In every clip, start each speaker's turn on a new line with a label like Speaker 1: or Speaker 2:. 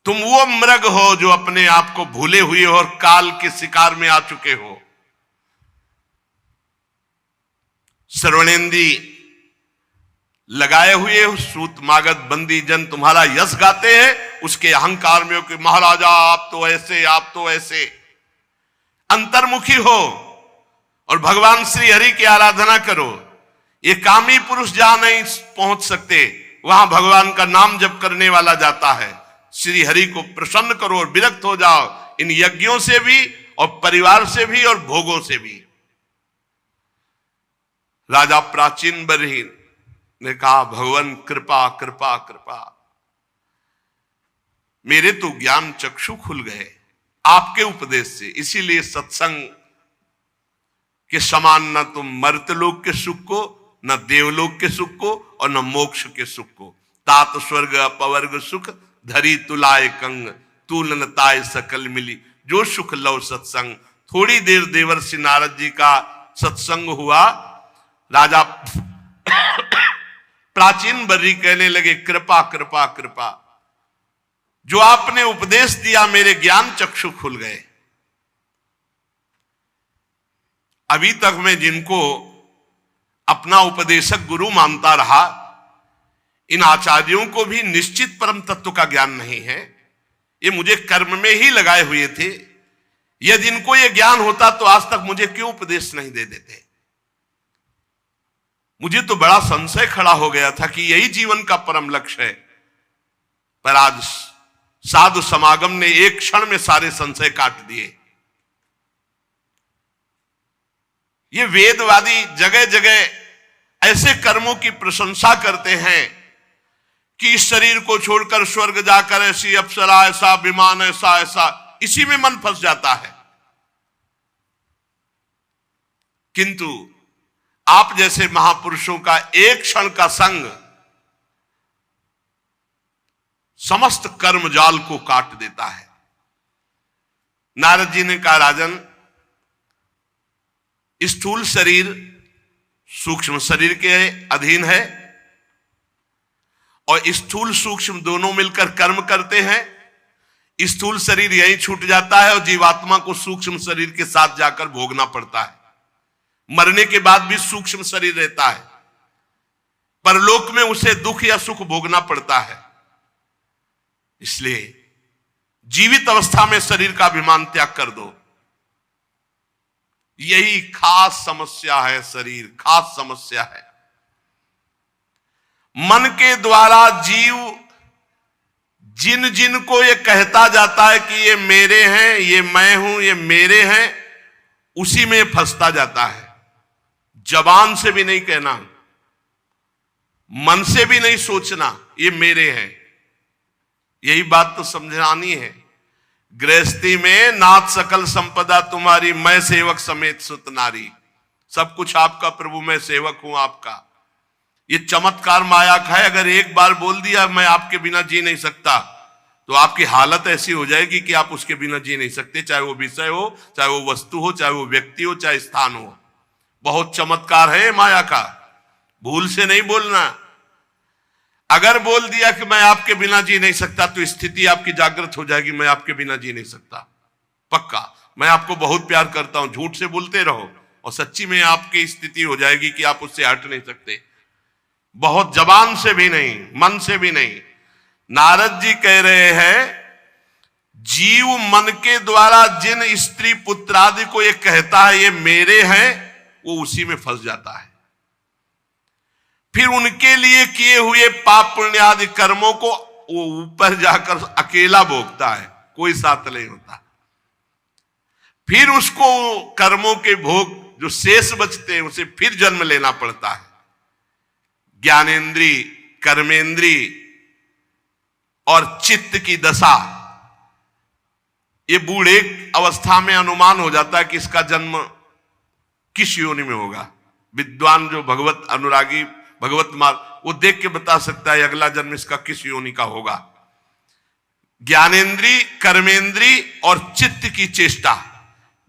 Speaker 1: तुम वो मृग हो जो अपने आप को भूले हुए हो और काल के शिकार में आ चुके हो। श्रवणेंद्री लगाए हुए हो, सूत मागध बंदी जन तुम्हारा यश गाते हैं, उसके अहंकार में हो कि महाराजा आप तो ऐसे, आप तो ऐसे। अंतर्मुखी हो और भगवान श्री हरि की आराधना करो। ये कामी पुरुष जहां नहीं पहुंच सकते, वहां भगवान का नाम जप करने वाला जाता है। श्री हरि को प्रसन्न करो और विरक्त हो जाओ इन यज्ञों से भी और परिवार से भी और भोगों से भी। राजा प्राचीन बरही ने कहा, भगवान कृपा कृपा कृपा, मेरे तो ज्ञान चक्षु खुल गए आपके उपदेश से, इसीलिए सत्संग के समान न तुम मर्त्यलोक के सुख को, न देवलोक के सुख को और न मोक्ष के सुख को। तात स्वर्ग अपवर्ग सुख धरी तुलाए कंग, तूलन ताय सकल मिली, जो सुख लव सत्संग। थोड़ी देर देवर्षि नारद जी का सत्संग हुआ। राजा प्राचीन बर्री कहने लगे, कृपा कृपा कृपा, जो आपने उपदेश दिया मेरे ज्ञान चक्षु खुल गए। अभी तक मैं जिनको अपना उपदेशक गुरु मानता रहा, इन आचार्यों को भी निश्चित परम तत्व का ज्ञान नहीं है। ये मुझे कर्म में ही लगाए हुए थे। यदि इनको ये ज्ञान होता तो आज तक मुझे क्यों उपदेश नहीं दे देते। मुझे तो बड़ा संशय खड़ा हो गया था कि यही जीवन का परम लक्ष्य है, पर आज साधु समागम ने एक क्षण में सारे संशय काट दिए। ये वेदवादी जगह जगह ऐसे कर्मों की प्रशंसा करते हैं कि इस शरीर को छोड़कर स्वर्ग जाकर ऐसी अप्सरा, ऐसा विमान, ऐसा ऐसा, इसी में मन फंस जाता है। किंतु आप जैसे महापुरुषों का एक क्षण का संग समस्त कर्म जाल को काट देता है। नारद जी ने कहा, राजन, स्थूल शरीर सूक्ष्म शरीर के अधीन है और स्थूल सूक्ष्म दोनों मिलकर कर्म करते हैं। स्थूल शरीर यहीं छूट जाता है और जीवात्मा को सूक्ष्म शरीर के साथ जाकर भोगना पड़ता है। मरने के बाद भी सूक्ष्म शरीर रहता है, परलोक में उसे दुख या सुख भोगना पड़ता है। इसलिए जीवित अवस्था में शरीर का अभिमान त्याग कर दो। यही खास समस्या है, शरीर खास समस्या है। मन के द्वारा जीव जिन जिन को ये कहता जाता है कि ये मेरे हैं, ये मैं हूं, ये मेरे हैं, उसी में फंसता जाता है। जबान से भी नहीं कहना, मन से भी नहीं सोचना ये मेरे हैं। यही बात तो समझानी है। गृहस्थी में नाथ सकल संपदा तुम्हारी, मैं सेवक समेत सुत नारी। सब कुछ आपका प्रभु, मैं सेवक हूं आपका। ये चमत्कार माया का है। अगर एक बार बोल दिया मैं आपके बिना जी नहीं सकता, तो आपकी हालत ऐसी हो जाएगी कि आप उसके बिना जी नहीं सकते, चाहे वो विषय हो, चाहे वो वस्तु हो, चाहे वो व्यक्ति हो, चाहे स्थान हो। बहुत चमत्कार है माया का, भूल से नहीं बोलना। अगर बोल दिया कि मैं आपके बिना जी नहीं सकता, तो स्थिति आपकी जागृत हो जाएगी, मैं आपके बिना जी नहीं सकता, पक्का, मैं आपको बहुत प्यार करता हूं। झूठ से बोलते रहो और सच्ची में आपकी स्थिति हो जाएगी कि आप उससे हट नहीं सकते। बहुत जबान से भी नहीं, मन से भी नहीं। नारद जी कह रहे हैं, जीव मन के द्वारा जिन स्त्री पुत्र आदि को ये कहता है ये मेरे हैं, वो उसी में फंस जाता है। फिर उनके लिए किए हुए पाप पुण्य आदि कर्मों को वो ऊपर जाकर अकेला भोगता है, कोई साथ नहीं होता। फिर उसको कर्मों के भोग जो शेष बचते हैं उसे फिर जन्म लेना पड़ता है। ज्ञानेंद्री, कर्मेंद्री और चित्त की दशा, ये बूढ़े अवस्था में अनुमान हो जाता है कि इसका जन्म किस योनि में होगा। विद्वान जो भगवत अनुरागी, भगवत मार्ग, वो देख के बता सकता है अगला जन्म इसका किस योनि का होगा। ज्ञानेंद्री, कर्मेंद्री और चित्त की चेष्टा,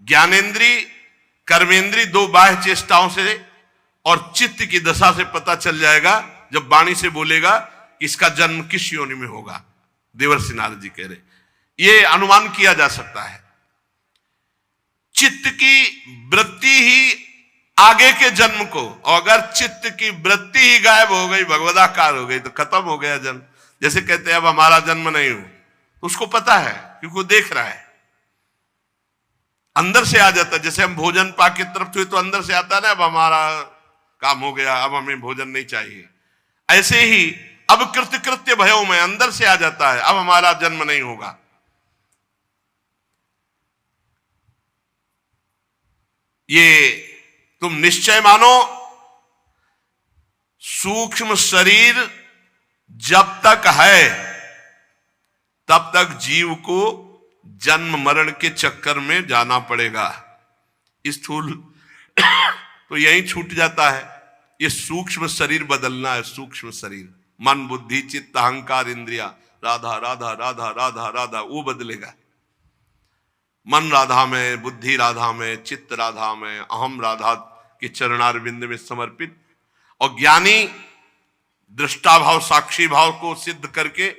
Speaker 1: ज्ञानेंद्री कर्मेंद्री दो बाह्य चेष्टाओं से और चित्त की दशा से पता चल जाएगा, जब वाणी से बोलेगा कि इसका जन्म किस योनि में होगा। देवर्षि नारद जी कह रहे, ये अनुमान किया जा सकता है। चित्त की वृत्ति ही आगे के जन्म को, और अगर चित्त की वृत्ति ही गायब हो गई, भगवदाकार हो गई, तो खत्म हो गया जन्म। जैसे कहते हैं अब हमारा जन्म नहीं हो, तो उसको पता है क्योंकि वो देख रहा है, अंदर से आ जाता है। जैसे हम भोजन पा के तरफ हुए तो अंदर से आता है ना, अब हमारा काम हो गया, अब हमें भोजन नहीं चाहिए। ऐसे ही अब कृत्य भयो में अंदर से आ जाता है, अब हमारा जन्म नहीं होगा। ये तुम निश्चय मानो, सूक्ष्म शरीर जब तक है तब तक जीव को जन्म मरण के चक्कर में जाना पड़ेगा। स्थूल तो यहीं छूट जाता है। ये सूक्ष्म शरीर बदलना है, सूक्ष्म शरीर, मन बुद्धि चित्त अहंकार इंद्रिया, राधा राधा राधा राधा राधा, वो बदलेगा। मन राधा में, बुद्धि राधा में, चित्त राधा में, अहम राधा के चरणारविंद में समर्पित। और ज्ञानी दृष्टा भाव साक्षी भाव को सिद्ध करके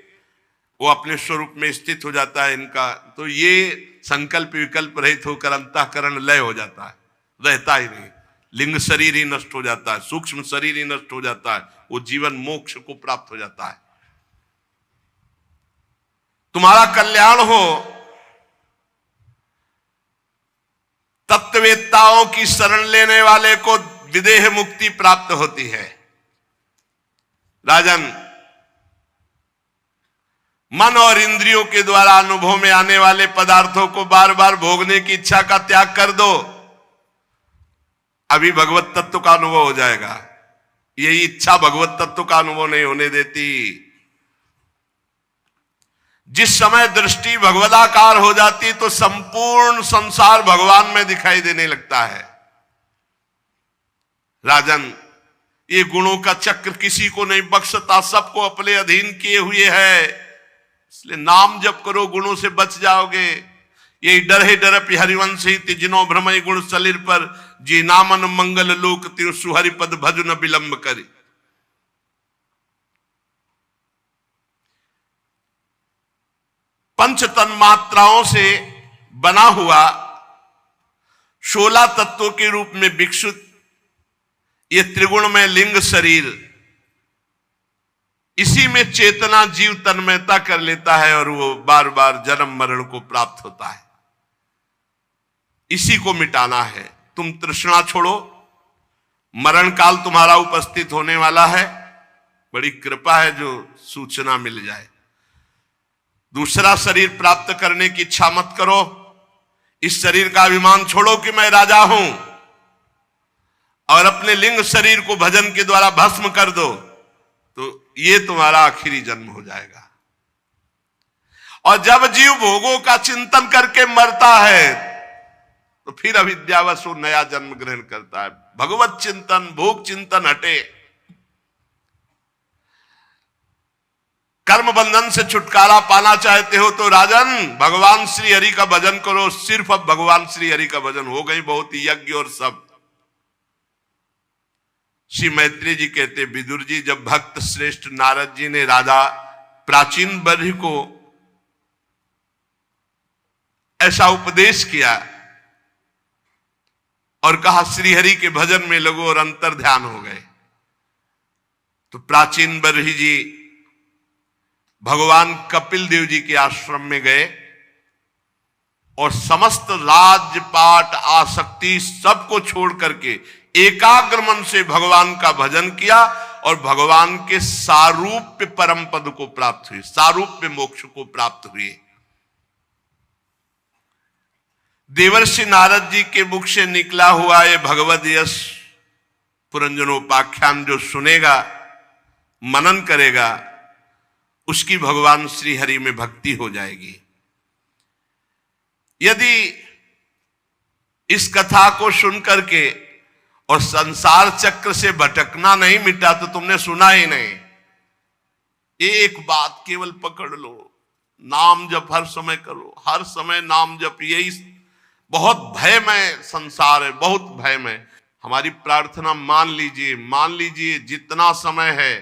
Speaker 1: वो अपने स्वरूप में स्थित हो जाता है इनका। तो ये संकल्प विकल्प रहित होकर अंतःकरण लय हो जाता है, रहता ही नहीं। लिंग शरीर ही नष्ट हो जाता है, सूक्ष्म शरीर ही नष्ट हो जाता है, वो जीवन मोक्ष को प्राप्त हो जाता है। तुम्हारा कल्याण हो, तत्ववेत्ताओं की शरण लेने वाले को विदेह मुक्ति प्राप्त होती है। राजन, मन और इंद्रियों के द्वारा अनुभव में आने वाले पदार्थों को बार बार भोगने की इच्छा का त्याग कर दो, अभी भगवत तत्व का अनुभव हो जाएगा। यही इच्छा भगवत तत्व का अनुभव नहीं होने देती। जिस समय दृष्टि भगवदाकार हो जाती तो संपूर्ण संसार भगवान में दिखाई देने लगता है। राजन, ये गुणों का चक्र किसी को नहीं बख्शता, सबको अपने अधीन किए हुए है। इसलिए नाम जप करो, गुणों से बच जाओगे। यही डर है डरप हरिवंश ही तिजनो भ्रमय गुण सलिर पर, जी नामन मंगल लोक तिरु सुहरिपद भज न विलंब करी। पंच तन मात्राओं से बना हुआ 16 तत्वों के रूप में विकसित ये त्रिगुण में लिंग शरीर, इसी में चेतना जीव तन्मयता कर लेता है और वो बार बार जन्म मरण को प्राप्त होता है। इसी को मिटाना है। तुम तृष्णा छोड़ो, मरण काल तुम्हारा उपस्थित होने वाला है। बड़ी कृपा है जो सूचना मिल जाए। दूसरा शरीर प्राप्त करने की इच्छा मत करो। इस शरीर का अभिमान छोड़ो कि मैं राजा हूं, और अपने लिंग शरीर को भजन के द्वारा भस्म कर दो, तो ये तुम्हारा आखिरी जन्म हो जाएगा। और जब जीव भोगों का चिंतन करके मरता है तो फिर अविद्यावश वो नया जन्म ग्रहण करता है। भगवत चिंतन, भोग चिंतन हटे। कर्म बंधन से छुटकारा पाना चाहते हो तो राजन भगवान श्री हरि का भजन करो। सिर्फ अब भगवान श्री हरि का भजन हो गई बहुत यज्ञ और सब। श्री मैत्री जी कहते, विदुर जी, जब भक्त श्रेष्ठ नारद जी ने राजा प्राचीन बर्हि को ऐसा उपदेश किया और कहा श्री हरि के भजन में लगो और अंतर ध्यान हो गए, तो प्राचीन बर्हि जी भगवान कपिल देव जी के आश्रम में गए और समस्त राजपाट आसक्ति सबको छोड़ करके एकाग्र मन से भगवान का भजन किया और भगवान के सारूप्य परम पद को प्राप्त हुए, सारूप्य मोक्ष को प्राप्त हुए। देवर्षि नारद जी के मुख से निकला हुआ ये भगवद यश पुरंजनोपाख्यान जो सुनेगा, मनन करेगा, उसकी भगवान श्री हरि में भक्ति हो जाएगी। यदि इस कथा को सुन करके और संसार चक्र से भटकना नहीं मिटा तो तुमने सुना ही नहीं। एक बात केवल पकड़ लो, नाम जप हर समय करो, हर समय नाम जप। यही बहुत भयमय संसार है, बहुत भयमय। हमारी प्रार्थना मान लीजिए जितना समय है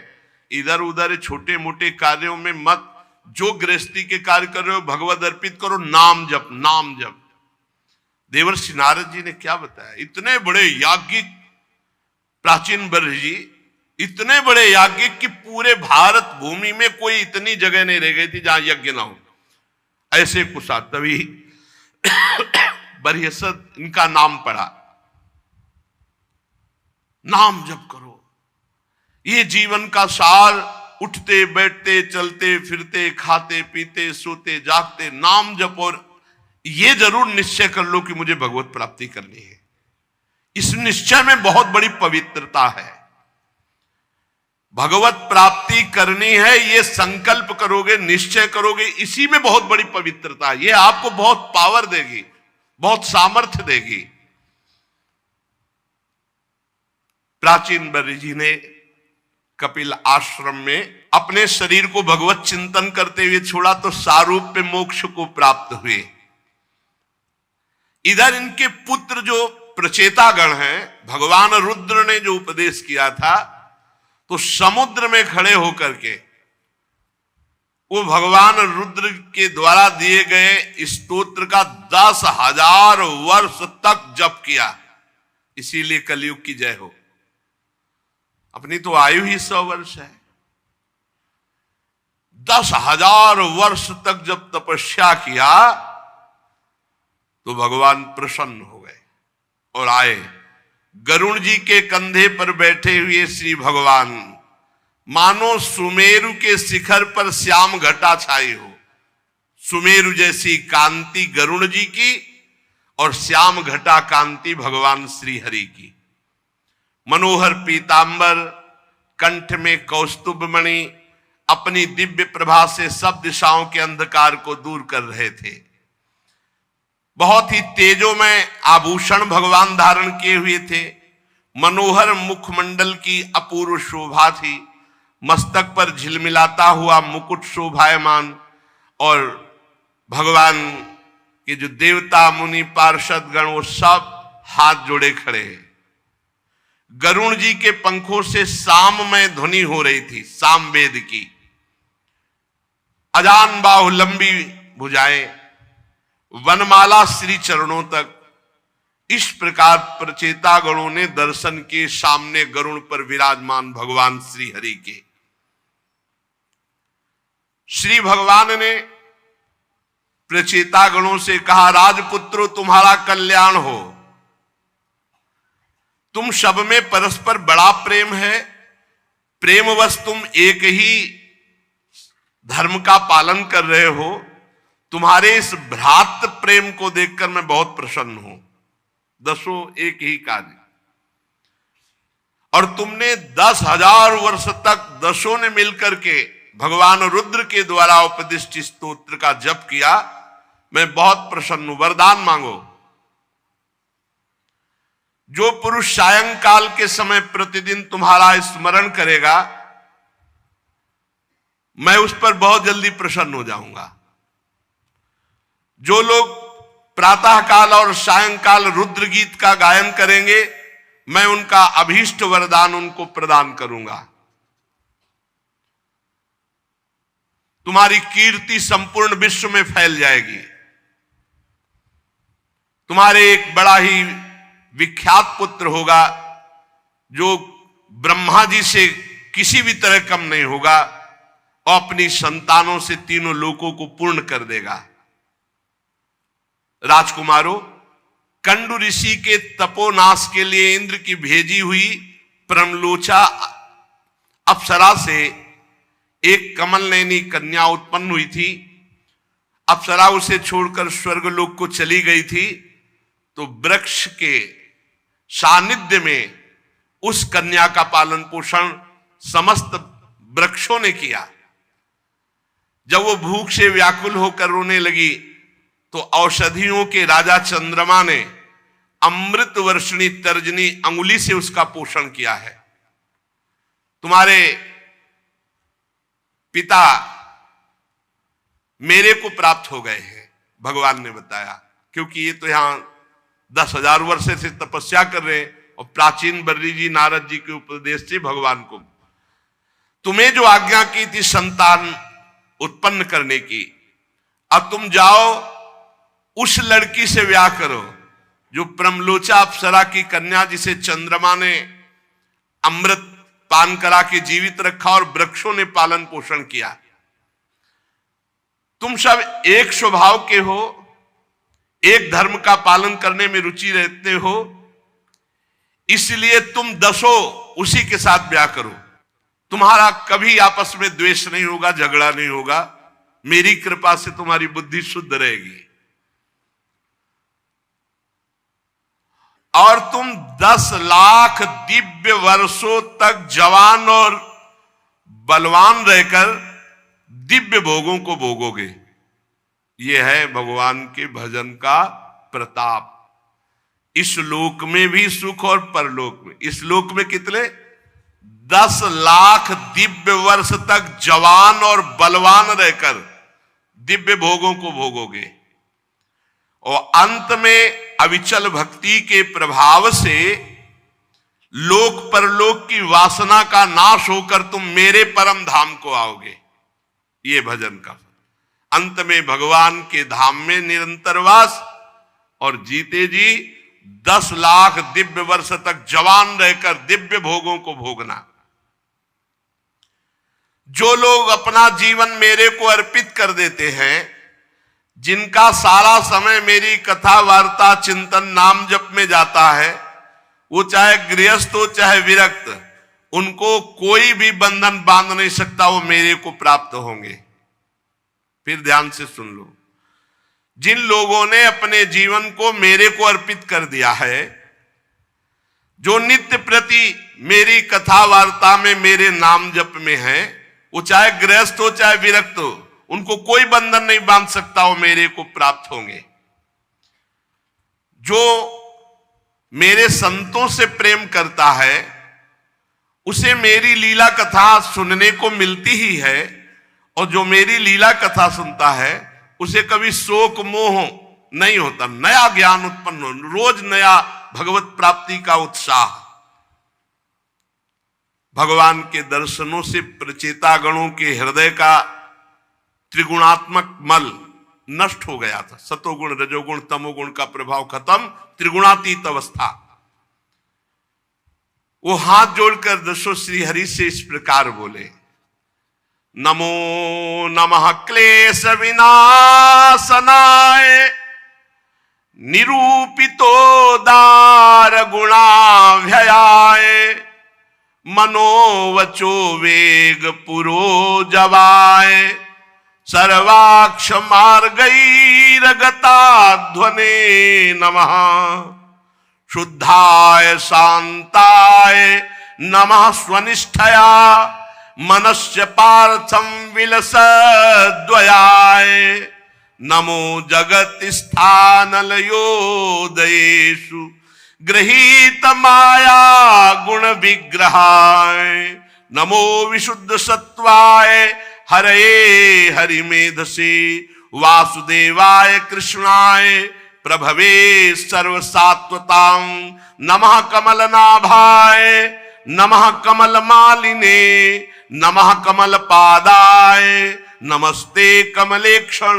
Speaker 1: इधर उधर छोटे मोटे कार्यों में मत जो गृहस्थी के कार्य कर रहे हो भगवद अर्पित करो, नाम जप, नाम जप। देवर्षि नारद जी ने क्या बताया, इतने बड़े याज्ञिक प्राचीन बर्ह जी, इतने बड़े याज्ञिक कि पूरे भारत भूमि में कोई इतनी जगह नहीं रह गई थी जहां यज्ञ ना हो, ऐसे कुशा। तभी बरहसद इनका नाम पड़ा, नाम जप करो, ये जीवन का सार। उठते बैठते चलते फिरते खाते पीते सोते जागते नाम जप, और ये जरूर निश्चय कर लो कि मुझे भगवत प्राप्ति करनी है। इस निश्चय में बहुत बड़ी पवित्रता है। भगवत प्राप्ति करनी है, ये संकल्प करोगे, निश्चय करोगे, इसी में बहुत बड़ी पवित्रता है। ये आपको बहुत पावर देगी, बहुत सामर्थ्य देगी। प्राचीन बर्री जी ने कपिल आश्रम में अपने शरीर को भगवत चिंतन करते हुए छोड़ा तो सारूप्य मोक्ष को प्राप्त हुए। इधर इनके पुत्र जो प्रचेतागण हैं, भगवान रुद्र ने जो उपदेश किया था, तो समुद्र में खड़े होकर के वो भगवान रुद्र के द्वारा दिए गए स्तोत्र का 10,000 वर्ष तक जप किया। इसीलिए कलयुग की जय हो। अपनी तो आयु ही 100 वर्ष है। 10,000 वर्ष तक जब तपस्या किया तो भगवान प्रसन्न हो गए और आए। गरुण जी के कंधे पर बैठे हुए श्री भगवान मानो सुमेरु के शिखर पर श्याम घटा छाई हो। सुमेरु जैसी कांति गरुण जी की और श्याम घटा कांति भगवान श्री हरि की। मनोहर पीतांबर, कंठ में कौस्तुभ मणि, अपनी दिव्य प्रभा से सब दिशाओं के अंधकार को दूर कर रहे थे। बहुत ही तेजोमय आभूषण भगवान धारण किए हुए थे। मनोहर मुखमंडल की अपूर्व शोभा थी। मस्तक पर झिलमिलाता हुआ मुकुट शोभायमान, और भगवान के जो देवता मुनि पार्षद गण वो सब हाथ जोड़े खड़े हैं। गरुण जी के पंखों से साममय ध्वनि हो रही थी, सामवेद की। अजान बाहु, लंबी भुजाएं, वनमाला श्री चरणों तक। इस प्रकार प्रचेता गणों ने दर्शन के सामने गरुण पर विराजमान भगवान श्री हरि के। श्री भगवान ने प्रचेता गणों से कहा, राजपुत्रो तुम्हारा कल्याण हो। तुम सब में परस्पर बड़ा प्रेम है। प्रेमवश तुम एक ही धर्म का पालन कर रहे हो। तुम्हारे इस भ्रातृ प्रेम को देखकर मैं बहुत प्रसन्न हूं। दसों एक ही कार्य, और तुमने 10,000 वर्ष तक दसों ने मिलकर के भगवान रुद्र के द्वारा उपदिष्ट स्तोत्र का जप किया। मैं बहुत प्रसन्न हूं। वरदान मांगो। जो पुरुष सायंकाल के समय प्रतिदिन तुम्हारा स्मरण करेगा, मैं उस पर बहुत जल्दी प्रसन्न हो जाऊंगा। जो लोग प्रातः काल और सायंकाल रुद्र गीत का गायन करेंगे, मैं उनका अभीष्ट वरदान उनको प्रदान करूंगा। तुम्हारी कीर्ति संपूर्ण विश्व में फैल जाएगी। तुम्हारे एक बड़ा ही विख्यात पुत्र होगा, जो ब्रह्मा जी से किसी भी तरह कम नहीं होगा, और अपनी संतानों से तीनों लोकों को पूर्ण कर देगा। राजकुमारों, कंडु ऋषि के तपोनाश के लिए इंद्र की भेजी हुई परमलोचा अप्सरा से एक कमल नयनी कन्या उत्पन्न हुई थी। अप्सरा उसे छोड़कर स्वर्गलोक को चली गई थी, तो वृक्ष के सानिध्य में उस कन्या का पालन पोषण समस्त वृक्षों ने किया। जब वो भूख से व्याकुल होकर रोने लगी, तो औषधियों के राजा चंद्रमा ने अमृत वर्षणी तर्जनी अंगुली से उसका पोषण किया है। तुम्हारे पिता मेरे को प्राप्त हो गए हैं, भगवान ने बताया, क्योंकि ये तो यहां 10,000 वर्ष से तपस्या कर रहे हैं, और प्राचीन बर्री जी नारद जी के उपदेश से भगवान को, तुम्हें जो आज्ञा की थी संतान उत्पन्न करने की। अब तुम जाओ उस लड़की से ब्याह करो जो प्रमलोचा अप्सरा की कन्या, जिसे चंद्रमा ने अमृत पान करा के जीवित रखा और वृक्षों ने पालन पोषण किया। तुम सब एक स्वभाव के हो, एक धर्म का पालन करने में रुचि रहते हो, इसलिए तुम दसो उसी के साथ ब्याह करो। तुम्हारा कभी आपस में द्वेष नहीं होगा, झगड़ा नहीं होगा। मेरी कृपा से तुम्हारी बुद्धि शुद्ध रहेगी। और तुम 10 लाख दिव्य वर्षों तक जवान और बलवान रहकर दिव्य भोगों को भोगोगे। यह है भगवान के भजन का प्रताप। इस लोक में भी सुख और परलोक में। इस लोक में कितने? 10 लाख दिव्य वर्ष तक जवान और बलवान रहकर दिव्य भोगों को भोगोगे, और अंत में अविचल भक्ति के प्रभाव से लोक परलोक की वासना का नाश होकर तुम मेरे परम धाम को आओगे। ये भजन का अंत में भगवान के धाम में निरंतर वास, और जीते जी 10 लाख दिव्य वर्ष तक जवान रहकर दिव्य भोगों को भोगना। जो लोग अपना जीवन मेरे को अर्पित कर देते हैं, जिनका सारा समय मेरी कथा वार्ता चिंतन नाम जप में जाता है, वो चाहे गृहस्थ हो चाहे विरक्त, उनको कोई भी बंधन बांध नहीं सकता, वो मेरे को प्राप्त होंगे। फिर ध्यान से सुन लो, जिन लोगों ने अपने जीवन को मेरे को अर्पित कर दिया है, जो नित्य प्रति मेरी कथा वार्ता में मेरे नाम जप में है, वो चाहे गृहस्थ हो चाहे विरक्त हो, उनको कोई बंधन नहीं बांध सकता, वो मेरे को प्राप्त होंगे। जो मेरे संतों से प्रेम करता है, उसे मेरी लीला कथा सुनने को मिलती ही है, और जो मेरी लीला कथा सुनता है उसे कभी शोक मोह नहीं होता, नया ज्ञान उत्पन्न हो, रोज नया भगवत प्राप्ति का उत्साह। भगवान के दर्शनों से प्रचेता गणों के हृदय का त्रिगुणात्मक मल नष्ट हो गया था। सतोगुण रजोगुण तमोगुण का प्रभाव खत्म, त्रिगुणातीत अवस्था। वो हाथ जोड़कर दसो श्री हरि से इस प्रकार बोले, नमो नमः क्लेश विनाशनाय निरूपितो दार गुणाभ्ययाय मनोवचो वेग पुरो जवाय सर्वाक्ष मार्गैर्गताध्वने नमः शुद्धाय शांताय नमः स्वनिष्ठया मनस्य पार्थम विलसद्वयाय नमो जगत स्थानलयोदयेषु गृहीत माया गुण विग्रहाय नमो विशुद्ध सत्वाय हरये हरिमेधसे वासुदेवाय कृष्णाय प्रभवे सर्वसात्वतां नमः कमलनाभाय नमः कमलमालिने नमः कमलपादाय नमस्ते कमलेक्षण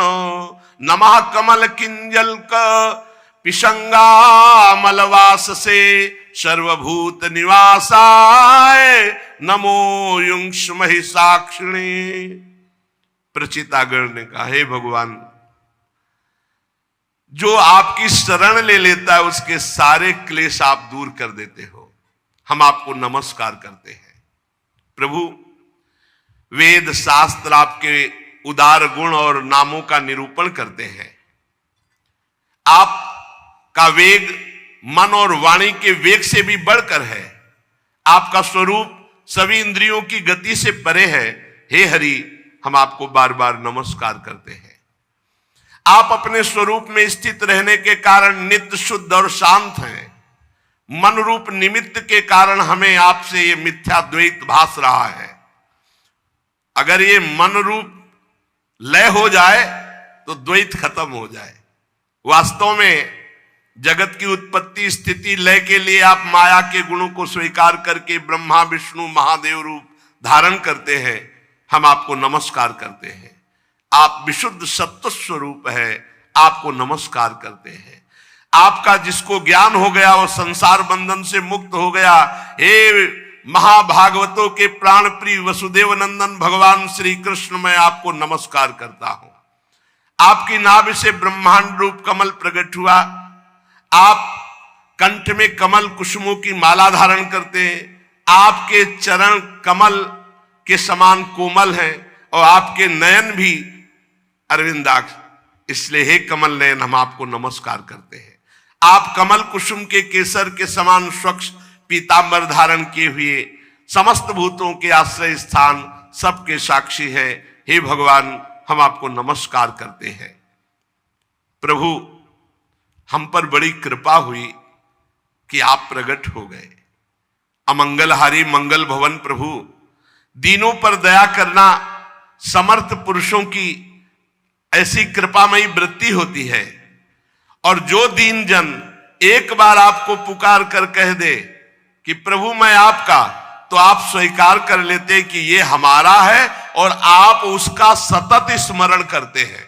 Speaker 1: नमः कमल किंजल्क पिशंगामलवाससे सर्वभूत निवासाय नमो युंक्ष महिषाक्षिणे। प्रचितागण ने कहा, हे भगवान, जो आपकी शरण ले लेता है उसके सारे क्लेश आप दूर कर देते हो। हम आपको नमस्कार करते हैं। प्रभु, वेद शास्त्र आपके उदार गुण और नामों का निरूपण करते हैं। आपका वेग मन और वाणी के वेग से भी बढ़कर है। आपका स्वरूप सभी इंद्रियों की गति से परे है। हे हरि, हम आपको बार बार नमस्कार करते हैं। आप अपने स्वरूप में स्थित रहने के कारण नित्य शुद्ध और शांत हैं। मन रूप निमित्त के कारण हमें आपसे ये मिथ्या द्वैत भास रहा है। अगर ये मन रूप लय हो जाए तो द्वैत खत्म हो जाए। वास्तव में जगत की उत्पत्ति स्थिति लय के लिए आप माया के गुणों को स्वीकार करके ब्रह्मा विष्णु महादेव रूप धारण करते हैं। हम आपको नमस्कार करते हैं। आप विशुद्ध सत्व स्वरूप है, आपको नमस्कार करते हैं। आपका जिसको ज्ञान हो गया वो संसार बंधन से मुक्त हो गया। हे महाभागवतों के प्राण प्रिय वसुदेव नंदन भगवान श्री कृष्ण, मैं आपको नमस्कार करता हूं। आपकी नाभि से ब्रह्मांड रूप कमल प्रकट हुआ। आप कंठ में कमल कुसुमों की माला धारण करते हैं। आपके चरण कमल के समान कोमल हैं और आपके नयन भी अरविंदाक्ष, इसलिए हे कमल नयन, हम आपको नमस्कार करते हैं। आप कमल कुसुम के केसर के समान स्वच्छ पीतांबर धारण किए हुए समस्त भूतों के आश्रय स्थान, सबके साक्षी हैं। हे भगवान, हम आपको नमस्कार करते हैं। प्रभु, हम पर बड़ी कृपा हुई कि आप प्रकट हो गए। अमंगलहारी मंगल भवन प्रभु, दीनों पर दया करना समर्थ पुरुषों की ऐसी कृपामयी वृत्ति होती है। और जो दीन जन एक बार आपको पुकार कर कह दे कि प्रभु मैं आपका, तो आप स्वीकार कर लेते कि ये हमारा है और आप उसका सतत स्मरण करते हैं।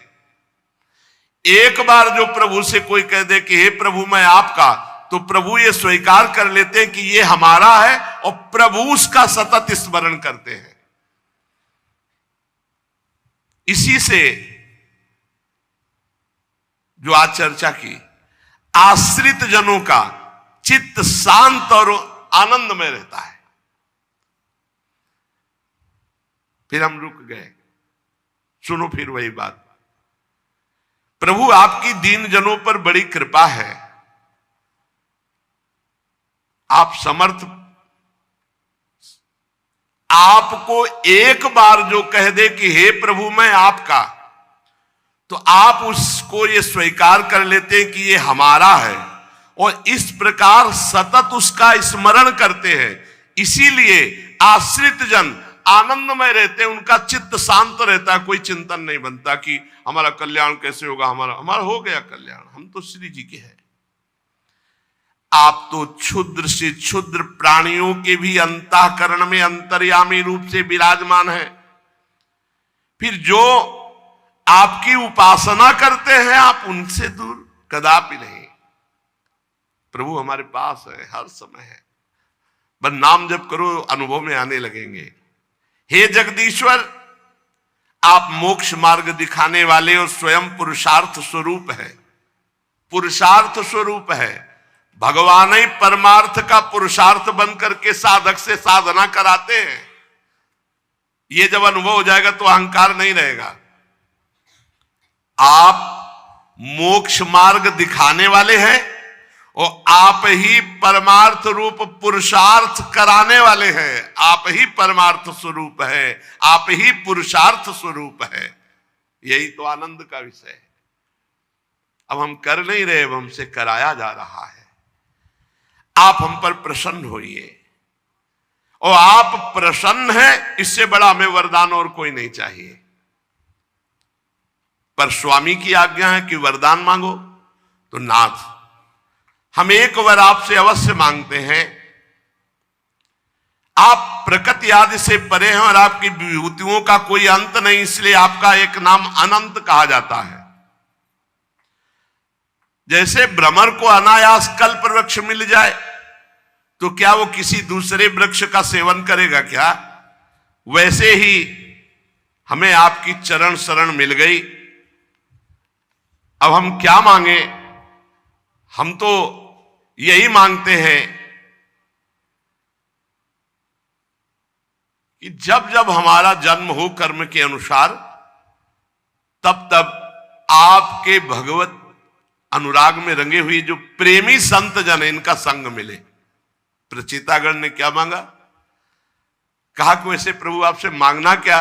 Speaker 1: एक बार जो प्रभु से कोई कह दे कि हे प्रभु मैं आपका, तो प्रभु ये स्वीकार कर लेते हैं कि ये हमारा है और प्रभु उसका सतत स्मरण करते हैं। इसी से जो आज चर्चा की, आश्रित जनों का चित्त शांत और आनंद में रहता है। फिर हम रुक गए। सुनो फिर वही बात। प्रभु आपकी दीन जनों पर बड़ी कृपा है। आप समर्थ, आपको एक बार जो कह दे कि हे प्रभु मैं आपका, तो आप उसको ये स्वीकार कर लेते हैं कि ये हमारा है और इस प्रकार सतत उसका स्मरण करते हैं। इसीलिए आश्रित जन आनंद में रहते हैं, उनका चित्त शांत रहता है। कोई चिंतन नहीं बनता कि हमारा कल्याण कैसे होगा, हमारा हो गया कल्याण, हम तो श्री जी के हैं। आप तो क्षुद्र से क्षुद्र प्राणियों के भी अंतःकरण में अंतर्यामी रूप से विराजमान है। फिर जो आपकी उपासना करते हैं, आप उनसे दूर कदापि नहीं। प्रभु हमारे पास है, हर समय है, बस नाम जप करो, अनुभव में आने लगेंगे। हे जगदीश्वर, आप मोक्ष मार्ग दिखाने वाले और स्वयं पुरुषार्थ स्वरूप है। पुरुषार्थ स्वरूप है। भगवान ही परमार्थ का पुरुषार्थ बनकर के साधक से साधना कराते हैं। ये जब अनुभव हो जाएगा तो अहंकार नहीं रहेगा। आप मोक्ष मार्ग दिखाने वाले हैं और आप ही परमार्थ रूप पुरुषार्थ कराने वाले हैं। आप ही परमार्थ स्वरूप है, आप ही पुरुषार्थ स्वरूप है। यही तो आनंद का विषय है। अब हम कर नहीं रहे, अब हमसे कराया जा रहा है। आप हम पर प्रसन्न होइए, और आप प्रसन्न हैं, इससे बड़ा हमें वरदान और कोई नहीं चाहिए। पर स्वामी की आज्ञा है कि वरदान मांगो, तो नाथ हम एक वर आपसे अवश्य मांगते हैं। आप प्रकृति आदि से परे हैं और आपकी विभूतियों का कोई अंत नहीं, इसलिए आपका एक नाम अनंत कहा जाता है। जैसे भ्रमर को अनायास कल्प वृक्ष मिल जाए तो क्या वो किसी दूसरे वृक्ष का सेवन करेगा क्या? वैसे ही हमें आपकी चरण शरण मिल गई। अब हम क्या मांगे? हम तो यही मांगते हैं कि जब जब हमारा जन्म हो कर्म के अनुसार, तब तब आपके भगवत अनुराग में रंगे हुए जो प्रेमी संत जन, इनका संग मिले। प्रचेतागण ने क्या मांगा? कहा कि वैसे प्रभु आपसे मांगना क्या,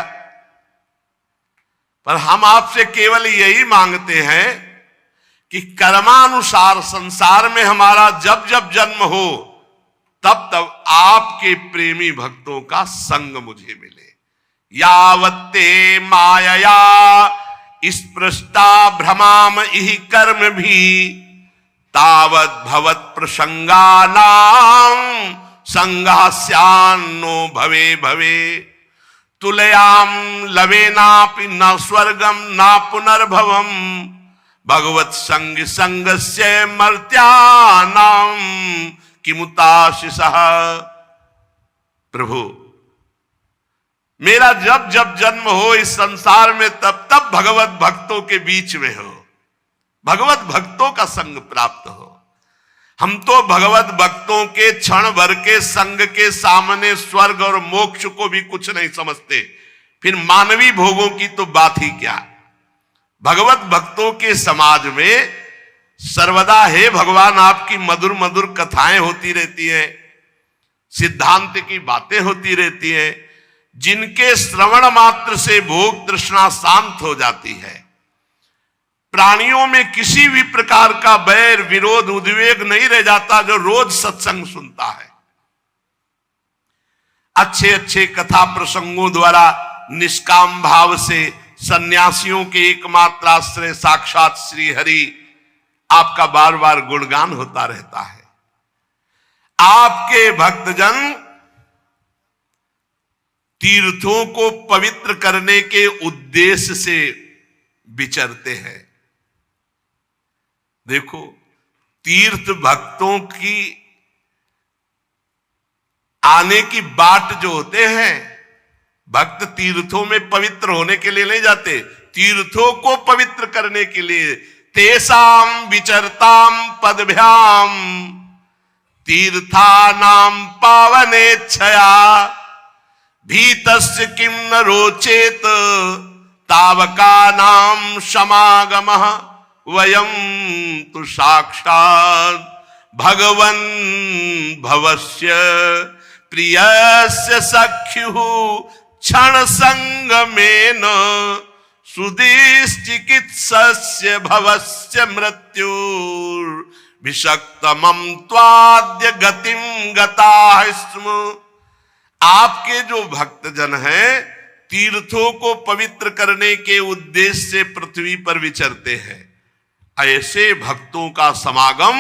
Speaker 1: पर हम आपसे केवल यही मांगते हैं कि कर्मानुसार संसार में हमारा जब जब जन्म हो, तब तब आपके प्रेमी भक्तों का संग मुझे मिले। यावत्ते मायया स्पृष्टा भ्रमाम इहि कर्म भी, तावत भवत प्रसंगानाम संगास्यान्नो भवे भवे। तुलयाम लवेनापि न स्वर्गम न पुनर्भवम भगवत संग संगस्य मर्त्यानाम किमुताशिषः। प्रभु, मेरा जब जब जन्म हो इस संसार में तब तब भगवत भक्तों के बीच में हो, भगवत भक्तों का संग प्राप्त हो। हम तो भगवत भक्तों के क्षण भर के संग के सामने स्वर्ग और मोक्ष को भी कुछ नहीं समझते, फिर मानवीय भोगों की तो बात ही क्या। भगवत भक्तों के समाज में सर्वदा हे भगवान आपकी मधुर मधुर कथाएं होती रहती हैं, सिद्धांत की बातें होती रहती हैं, जिनके श्रवण मात्र से भोग तृष्णा शांत हो जाती है। प्राणियों में किसी भी प्रकार का बैर विरोध उद्वेग नहीं रह जाता जो रोज सत्संग सुनता है। अच्छे अच्छे कथा प्रसंगों द्वारा निष्काम भाव से सन्यासियों के एकमात्र आश्रय साक्षात श्री हरि आपका बार बार गुणगान होता रहता है। आपके भक्तजन तीर्थों को पवित्र करने के उद्देश्य से विचरते हैं। देखो, तीर्थ भक्तों की आने की बाट जो होते हैं, भक्त तीर्थों में पवित्र होने के लिए नहीं जाते, तीर्थों को पवित्र करने के लिए। तेसाम विचरताम पदभ्याम तीर्थानाम पावनेच्छया भीतस्य किम न रोचेत तावका नाम समागमः वयम तु साक्षात् भगवन् भवस्य प्रियस्य सख्युः क्षण संगमेन सुदिश्चिकित्सस्य भवस्य मृत्युर् विषक्तमं त्वाद्य गतिं गताः स्म। आपके जो भक्तजन हैं तीर्थों को पवित्र करने के उद्देश्य से पृथ्वी पर विचरते हैं। ऐसे भक्तों का समागम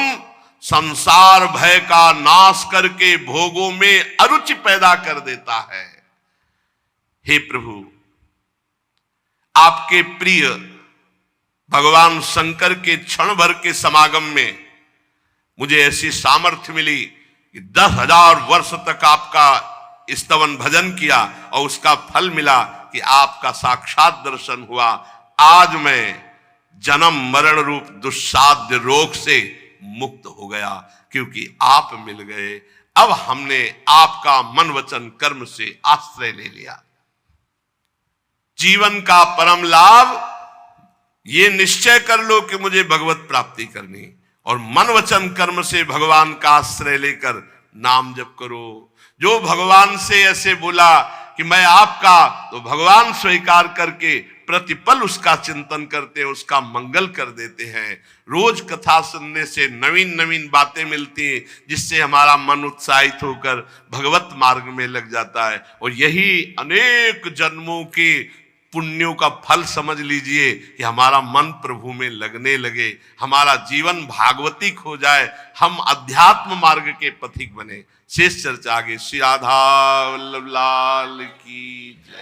Speaker 1: संसार भय का नाश करके भोगों में अरुचि पैदा कर देता है। हे प्रभु, आपके प्रिय भगवान शंकर के क्षण भर के समागम में मुझे ऐसी सामर्थ्य मिली कि 10,000 वर्ष तक आपका स्तवन भजन किया और उसका फल मिला कि आपका साक्षात दर्शन हुआ। आज मैं जन्म मरण रूप दुस्साध्य रोग से मुक्त हो गया क्योंकि आप मिल गए। अब हमने आपका मन वचन कर्म से आश्रय ले लिया। जीवन का परम लाभ ये निश्चय कर लो कि मुझे भगवत प्राप्ति करनी, और मन वचन कर्म से भगवान का आश्रय लेकर नाम जप करो। जो भगवान से ऐसे बोला कि मैं आपका, तो भगवान स्वीकार करके प्रतिपल उसका चिंतन करते हैं, उसका मंगल कर देते हैं। रोज कथा सुनने से नवीन नवीन बातें मिलती हैं जिससे हमारा मन उत्साहित होकर भगवत मार्ग में लग जाता है। और यही अनेक जन्मों के पुण्यों का फल समझ लीजिए कि हमारा मन प्रभु में लगने लगे, हमारा जीवन भागवतिक हो जाए, हम अध्यात्म मार्ग के पथिक बने। शेष चर्चा आगे। श्री राधा वल्लभ लाल की जय।